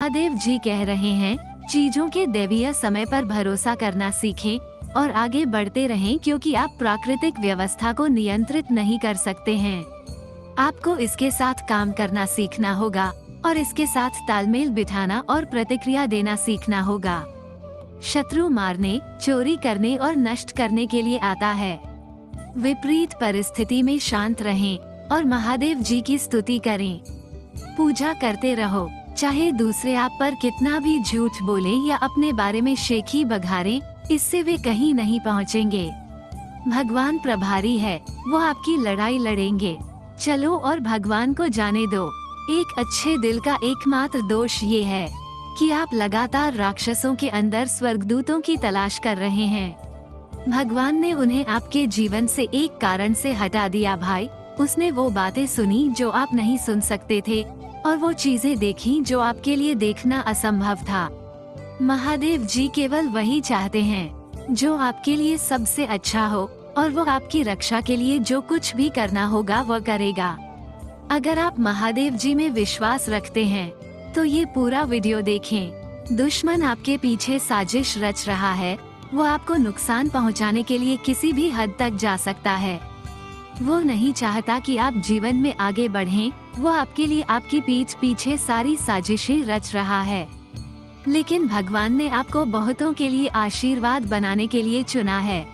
महादेव जी कह रहे हैं, चीजों के दैवीय समय पर भरोसा करना सीखें और आगे बढ़ते रहें, क्योंकि आप प्राकृतिक व्यवस्था को नियंत्रित नहीं कर सकते हैं। आपको इसके साथ काम करना सीखना होगा और इसके साथ तालमेल बिठाना और प्रतिक्रिया देना सीखना होगा। शत्रु मारने, चोरी करने और नष्ट करने के लिए आता है। विपरीत परिस्थिति में शांत रहें और महादेव जी की स्तुति करें। पूजा करते रहो, चाहे दूसरे आप पर कितना भी झूठ बोले या अपने बारे में शेखी बघारें, इससे वे कहीं नहीं पहुँचेंगे। भगवान प्रभारी है, वो आपकी लड़ाई लड़ेंगे। चलो और भगवान को जाने दो। एक अच्छे दिल का एकमात्र दोष ये है कि आप लगातार राक्षसों के अंदर स्वर्गदूतों की तलाश कर रहे हैं। भगवान ने उन्हें आपके जीवन से एक कारण से हटा दिया भाई। उसने वो बातें सुनी जो आप नहीं सुन सकते थे और वो चीजें देखी जो आपके लिए देखना असंभव था। महादेव जी केवल वही चाहते हैं जो आपके लिए सबसे अच्छा हो और वो आपकी रक्षा के लिए जो कुछ भी करना होगा वो करेगा। अगर आप महादेव जी में विश्वास रखते हैं तो ये पूरा वीडियो देखें। दुश्मन आपके पीछे साजिश रच रहा है, वो आपको नुकसान पहुंचाने के लिए किसी भी हद तक जा सकता है। वो नहीं चाहता कि आप जीवन में आगे बढ़ें, वो आपके लिए आपकी पीठ पीछे सारी साजिशें रच रहा है। लेकिन भगवान ने आपको बहुतों के लिए आशीर्वाद बनाने के लिए चुना है।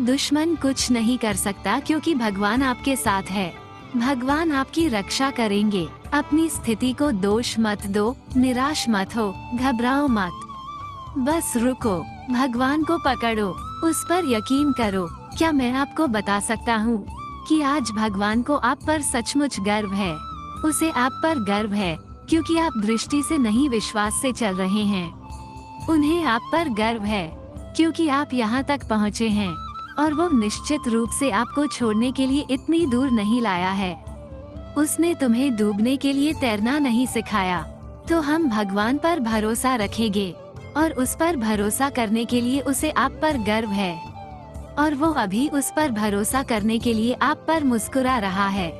दुश्मन कुछ नहीं कर सकता क्योंकि भगवान आपके साथ है। भगवान आपकी रक्षा करेंगे। अपनी स्थिति को दोष मत दो, निराश मत हो, घबराओ मत। बस रुको, भगवान को पकड़ो, उस पर यकीन करो। क्या मैं आपको बता सकता हूँ कि आज भगवान को आप पर सचमुच गर्व है। उसे आप पर गर्व है क्योंकि आप दृष्टि से नहीं विश्वास से चल रहे हैं। उन्हें आप पर गर्व है क्योंकि आप यहाँ तक पहुँचे हैं और वो निश्चित रूप से आपको छोड़ने के लिए इतनी दूर नहीं लाया है। उसने तुम्हें डूबने के लिए तैरना नहीं सिखाया। तो हम भगवान पर भरोसा रखेंगे और उस पर भरोसा करने के लिए उसे आप पर गर्व है और वो अभी उस पर भरोसा करने के लिए आप पर मुस्कुरा रहा है।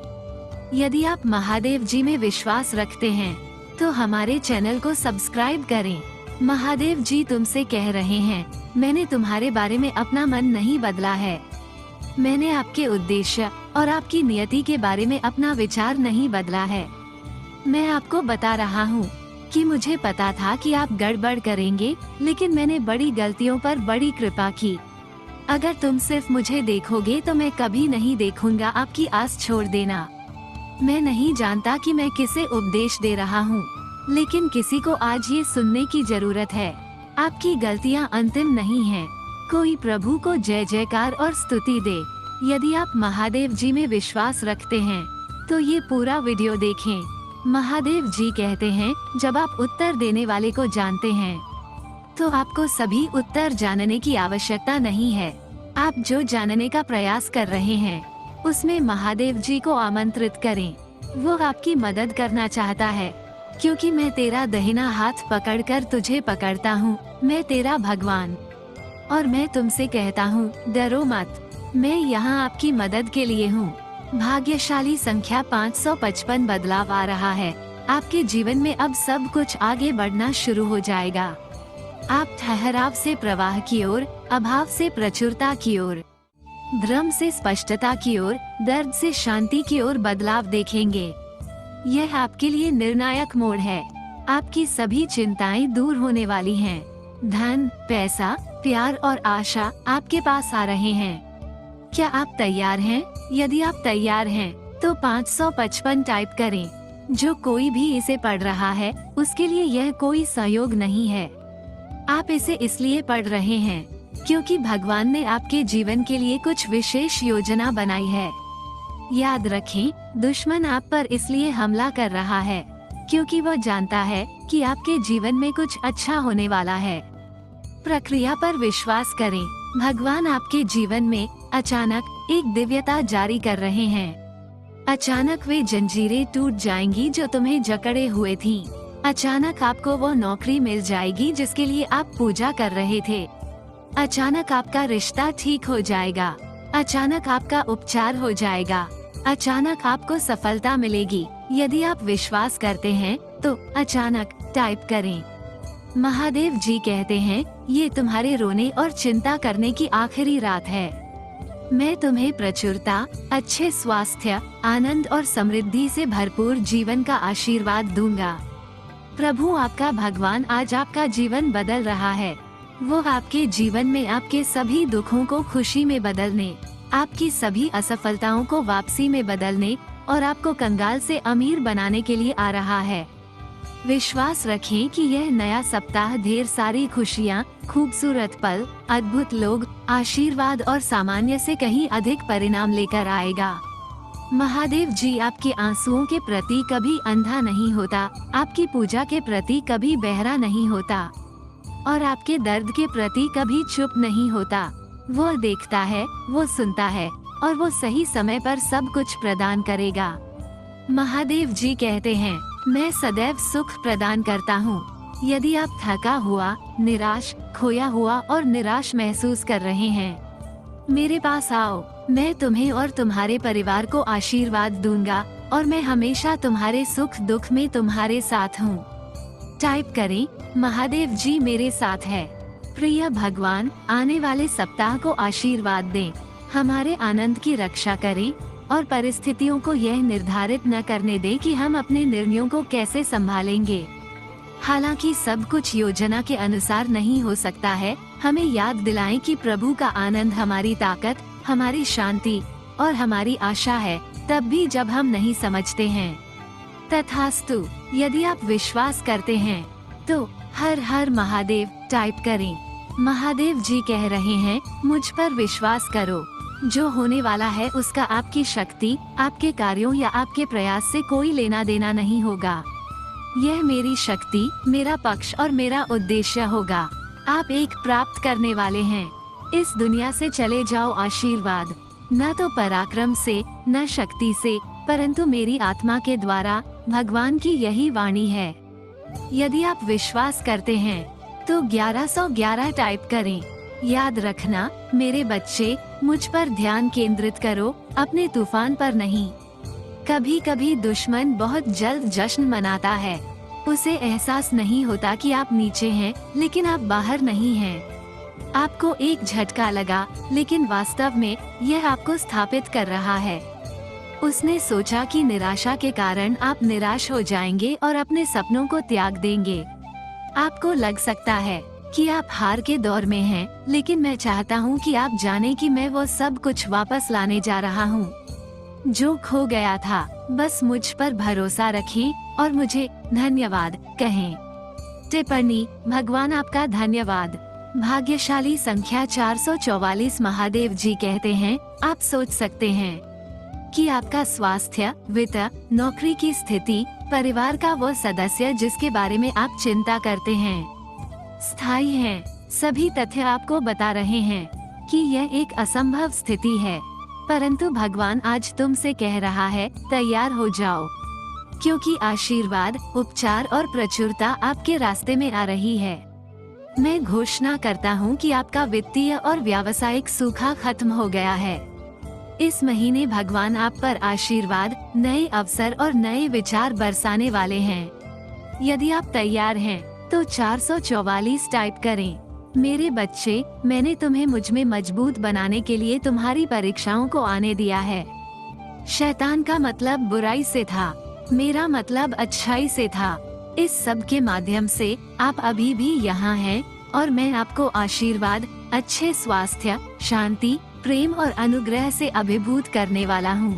यदि आप महादेव जी में विश्वास रखते हैं तो हमारे चैनल को सब्सक्राइब करें। महादेव जी तुमसे कह रहे हैं, मैंने तुम्हारे बारे में अपना मन नहीं बदला है। मैंने आपके उद्देश्य और आपकी नियति के बारे में अपना विचार नहीं बदला है। मैं आपको बता रहा हूँ कि मुझे पता था कि आप गड़बड़ करेंगे, लेकिन मैंने बड़ी गलतियों पर बड़ी कृपा की। अगर तुम सिर्फ मुझे देखोगे तो मैं कभी नहीं देखूंगा आपकी आस छोड़ देना। मैं नहीं जानता कि मैं किसे उपदेश दे रहा हूँ, लेकिन किसी को आज ये सुनने की जरूरत है। आपकी गलतियाँ अंतिम नहीं हैं। कोई प्रभु को जय जयकार और स्तुति दे। यदि आप महादेव जी में विश्वास रखते हैं तो ये पूरा वीडियो देखें। महादेव जी कहते हैं, जब आप उत्तर देने वाले को जानते हैं तो आपको सभी उत्तर जानने की आवश्यकता नहीं है। आप जो जानने का प्रयास कर रहे हैं उसमें महादेव जी को आमंत्रित करें। वो आपकी मदद करना चाहता है, क्योंकि मैं तेरा दाहिना हाथ पकड़कर तुझे पकड़ता हूँ। मैं तेरा भगवान और मैं तुमसे कहता हूँ, डरो मत, मैं यहाँ आपकी मदद के लिए हूँ। भाग्यशाली संख्या 555 बदलाव आ रहा है। आपके जीवन में अब सब कुछ आगे बढ़ना शुरू हो जाएगा। आप ठहराव से प्रवाह की ओर, अभाव से प्रचुरता की ओर, भ्रम से स्पष्टता की ओर, दर्द से शांति की ओर बदलाव देखेंगे। यह आपके लिए निर्णायक मोड़ है। आपकी सभी चिंताएं दूर होने वाली हैं। धन, पैसा, प्यार और आशा आपके पास आ रहे हैं। क्या आप तैयार हैं? यदि आप तैयार हैं तो 555 टाइप करें। जो कोई भी इसे पढ़ रहा है उसके लिए यह कोई संयोग नहीं है। आप इसे इसलिए पढ़ रहे हैं क्योंकि भगवान ने आपके जीवन के लिए कुछ विशेष योजना बनाई है। याद रखें, दुश्मन आप पर इसलिए हमला कर रहा है क्योंकि वो जानता है कि आपके जीवन में कुछ अच्छा होने वाला है। प्रक्रिया पर विश्वास करें। भगवान आपके जीवन में अचानक एक दिव्यता जारी कर रहे हैं। अचानक वे जंजीरें टूट जाएंगी जो तुम्हें जकड़े हुए थीं। अचानक आपको वो नौकरी मिल जाएगी जिसके लिए आप पूजा कर रहे थे। अचानक आपका रिश्ता ठीक हो जाएगा। अचानक आपका उपचार हो जाएगा। अचानक आपको सफलता मिलेगी। यदि आप विश्वास करते हैं तो अचानक टाइप करें। महादेव जी कहते हैं, ये तुम्हारे रोने और चिंता करने की आखिरी रात है। मैं तुम्हें प्रचुरता, अच्छे स्वास्थ्य, आनंद और समृद्धि से भरपूर जीवन का आशीर्वाद दूंगा। प्रभु आपका भगवान आज आपका जीवन बदल रहा है। वो आपके जीवन में आपके सभी दुखों को खुशी में बदलने, आपकी सभी असफलताओं को वापसी में बदलने और आपको कंगाल से अमीर बनाने के लिए आ रहा है। विश्वास रखें कि यह नया सप्ताह ढेर सारी खुशियाँ, खूबसूरत पल, अद्भुत लोग, आशीर्वाद और सामान्य से कहीं अधिक परिणाम लेकर आएगा। महादेव जी आपके आंसुओं के प्रति कभी अंधा नहीं होता, आपकी पूजा के प्रति कभी बहरा नहीं होता और आपके दर्द के प्रति कभी चुप नहीं होता। वो देखता है, वो सुनता है और वो सही समय पर सब कुछ प्रदान करेगा। महादेव जी कहते हैं, मैं सदैव सुख प्रदान करता हूँ। यदि आप थका हुआ, निराश, खोया हुआ और निराश महसूस कर रहे हैं, मेरे पास आओ। मैं तुम्हें और तुम्हारे परिवार को आशीर्वाद दूंगा और मैं हमेशा तुम्हारे सुख दुख में तुम्हारे साथ हूँ। टाइप करें, महादेव जी मेरे साथ है। प्रिय भगवान, आने वाले सप्ताह को आशीर्वाद दें, हमारे आनंद की रक्षा करें और परिस्थितियों को यह निर्धारित न करने दें कि हम अपने निर्णयों को कैसे संभालेंगे। हालांकि सब कुछ योजना के अनुसार नहीं हो सकता है, हमें याद दिलाएं कि प्रभु का आनंद हमारी ताकत, हमारी शांति और हमारी आशा है, तब भी जब हम नहीं समझते हैं। तथास्तु। यदि आप विश्वास करते हैं तो हर हर महादेव टाइप करें। महादेव जी कह रहे हैं, मुझ पर विश्वास करो। जो होने वाला है उसका आपकी शक्ति, आपके कार्यों या आपके प्रयास से कोई लेना देना नहीं होगा। यह मेरी शक्ति, मेरा पक्ष और मेरा उद्देश्य होगा। आप एक प्राप्त करने वाले हैं। इस दुनिया से चले जाओ आशीर्वाद, न तो पराक्रम से, न शक्ति से, परंतु मेरी आत्मा के द्वारा। भगवान की यही वाणी है। यदि आप विश्वास करते हैं तो 1111 टाइप करें। याद रखना मेरे बच्चे, मुझ पर ध्यान केंद्रित करो, अपने तूफान पर नहीं। कभी कभी दुश्मन बहुत जल्द जश्न मनाता है। उसे एहसास नहीं होता कि आप नीचे हैं, लेकिन आप बाहर नहीं हैं। आपको एक झटका लगा, लेकिन वास्तव में यह आपको स्थापित कर रहा है। उसने सोचा कि निराशा के कारण आप निराश हो जाएंगे और अपने सपनों को त्याग देंगे। आपको लग सकता है कि आप हार के दौर में हैं, लेकिन मैं चाहता हूं कि आप जानें कि मैं वो सब कुछ वापस लाने जा रहा हूं जो खो गया था। बस मुझ पर भरोसा रखें और मुझे धन्यवाद कहें। टिप्पणी, भगवान आपका धन्यवाद। भाग्यशाली संख्या 444। महादेव जी कहते हैं, आप सोच सकते हैं कि आपका स्वास्थ्य, वित्त, नौकरी की स्थिति, परिवार का वो सदस्य जिसके बारे में आप चिंता करते हैं, स्थायी हैं। सभी तथ्य आपको बता रहे हैं कि यह एक असंभव स्थिति है, परंतु भगवान आज तुमसे कह रहा है, तैयार हो जाओ, क्योंकि आशीर्वाद, उपचार और प्रचुरता आपके रास्ते में आ रही है। मैं घोषणा करता हूँ कि आपका वित्तीय और व्यावसायिक सूखा खत्म हो गया है। इस महीने भगवान आप पर आशीर्वाद, नए अवसर और नए विचार बरसाने वाले हैं। यदि आप तैयार हैं तो 444 टाइप करें। मेरे बच्चे, मैंने तुम्हें मुझ में मजबूत बनाने के लिए तुम्हारी परीक्षाओं को आने दिया है। शैतान का मतलब बुराई से था, मेरा मतलब अच्छाई से था। इस सब के माध्यम से आप अभी भी यहाँ हैं और मैं आपको आशीर्वाद, अच्छे स्वास्थ्य, शांति, प्रेम और अनुग्रह से अभिभूत करने वाला हूँ।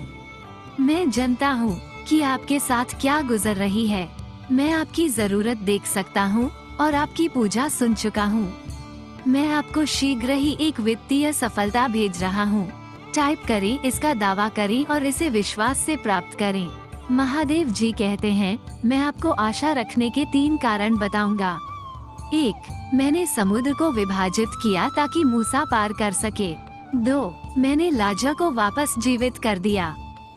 मैं जानता हूँ कि आपके साथ क्या गुजर रही है। मैं आपकी जरूरत देख सकता हूँ और आपकी पूजा सुन चुका हूँ। मैं आपको शीघ्र ही एक वित्तीय सफलता भेज रहा हूँ। टाइप करें, इसका दावा करें और इसे विश्वास से प्राप्त करें। महादेव जी कहते हैं, मैं आपको आशा रखने के 3 कारण बताऊंगा। 1. मैंने समुद्र को विभाजित किया ताकि मूसा पार कर सके। 2. मैंने लाजा को वापस जीवित कर दिया।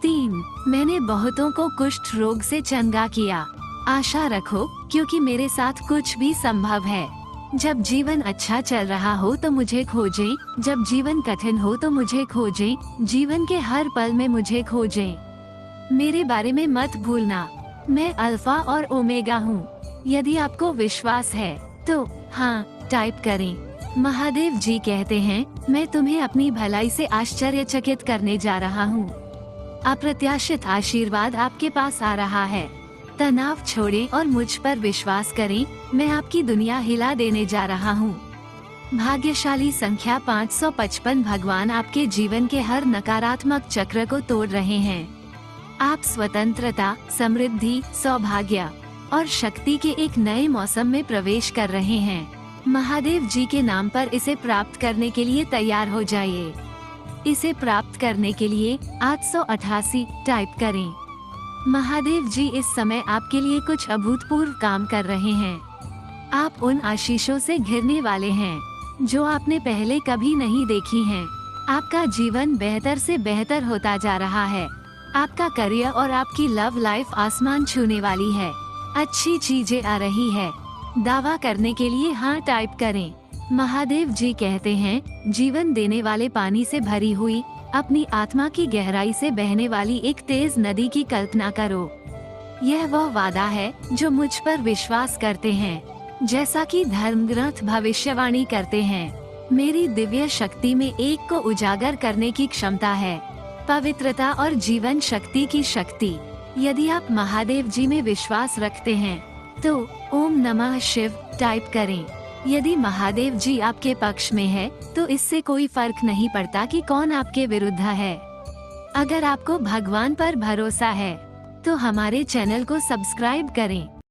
3. मैंने बहुतों को कुष्ठ रोग से चंगा किया। आशा रखो, क्योंकि मेरे साथ कुछ भी संभव है। जब जीवन अच्छा चल रहा हो तो मुझे खोजें, जब जीवन कठिन हो तो मुझे खोजें, जीवन के हर पल में मुझे खोजें। मेरे बारे में मत भूलना। मैं अल्फा और ओमेगा हूँ। यदि आपको विश्वास है तो हाँ टाइप करें। महादेव जी कहते हैं, मैं तुम्हें अपनी भलाई से आश्चर्यचकित करने जा रहा हूँ। अप्रत्याशित आशीर्वाद आपके पास आ रहा है। तनाव छोड़ें और मुझ पर विश्वास करें, मैं आपकी दुनिया हिला देने जा रहा हूँ। भाग्यशाली संख्या 555। भगवान आपके जीवन के हर नकारात्मक चक्र को तोड़ रहे हैं। आप स्वतंत्रता, समृद्धि, सौभाग्य और शक्ति के एक नए मौसम में प्रवेश कर रहे हैं। महादेव जी के नाम पर इसे प्राप्त करने के लिए तैयार हो जाइए। इसे प्राप्त करने के लिए 888 टाइप करें। महादेव जी इस समय आपके लिए कुछ अभूतपूर्व काम कर रहे हैं। आप उन आशीषों से घिरने वाले हैं जो आपने पहले कभी नहीं देखी हैं। आपका जीवन बेहतर से बेहतर होता जा रहा है। आपका करियर और आपकी लव लाइफ आसमान छूने वाली है। अच्छी चीजें आ रही है। दावा करने के लिए हाँ टाइप करें। महादेव जी कहते हैं, जीवन देने वाले पानी से भरी हुई अपनी आत्मा की गहराई से बहने वाली एक तेज नदी की कल्पना करो। यह वह वादा है जो मुझ पर विश्वास करते हैं। जैसा कि धर्म ग्रंथ भविष्यवाणी करते हैं, मेरी दिव्य शक्ति में एक को उजागर करने की क्षमता है। पवित्रता और जीवन शक्ति की शक्ति। यदि आप महादेव जी में विश्वास रखते हैं तो ओम नमः शिव टाइप करें। यदि महादेव जी आपके पक्ष में है तो इससे कोई फर्क नहीं पड़ता कि कौन आपके विरुद्ध है। अगर आपको भगवान पर भरोसा है तो हमारे चैनल को सब्सक्राइब करें।